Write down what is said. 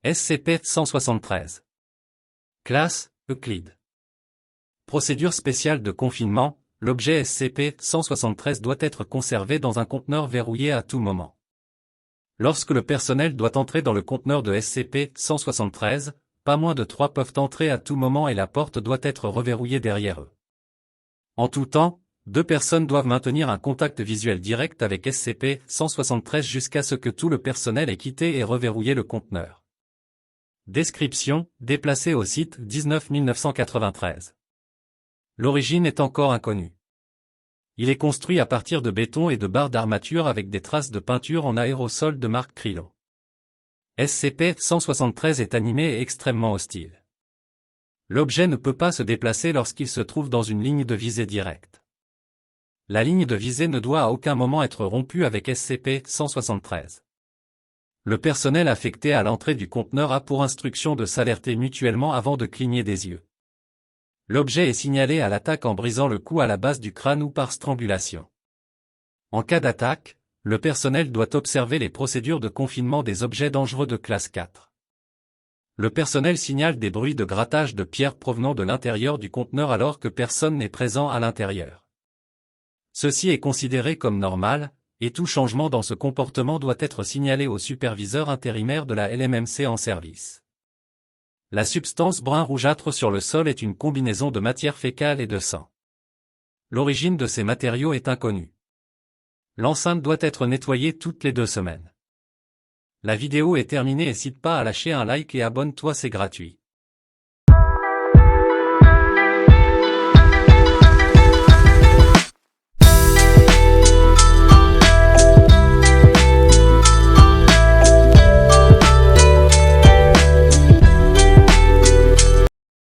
SCP-173. Classe, Euclide. Procédure spéciale de confinement, l'objet SCP-173 doit être conservé dans un conteneur verrouillé à tout moment. Lorsque le personnel doit entrer dans le conteneur de SCP-173, pas moins de 3 peuvent entrer à tout moment et la porte doit être reverrouillée derrière eux. En tout temps, 2 personnes doivent maintenir un contact visuel direct avec SCP-173 jusqu'à ce que tout le personnel ait quitté et reverrouillé le conteneur. Description, déplacé au site 19 993. L'origine est encore inconnue. Il est construit à partir de béton et de barres d'armature avec des traces de peinture en aérosol de marque Krilo. SCP-173 est animé et extrêmement hostile. L'objet ne peut pas se déplacer lorsqu'il se trouve dans une ligne de visée directe. La ligne de visée ne doit à aucun moment être rompue avec SCP-173. Le personnel affecté à l'entrée du conteneur a pour instruction de s'alerter mutuellement avant de cligner des yeux. L'objet est signalé à l'attaque en brisant le cou à la base du crâne ou par strangulation. En cas d'attaque, le personnel doit observer les procédures de confinement des objets dangereux de classe 4. Le personnel signale des bruits de grattage de pierres provenant de l'intérieur du conteneur alors que personne n'est présent à l'intérieur. Ceci est considéré comme normal, et tout changement dans ce comportement doit être signalé au superviseur intérimaire de la LMMC en service. La substance brun rougeâtre sur le sol est une combinaison de matière fécale et de sang. L'origine de ces matériaux est inconnue. L'enceinte doit être nettoyée toutes les 2 semaines. La vidéo est terminée, n'hésite pas à lâcher un like et abonne-toi, c'est gratuit.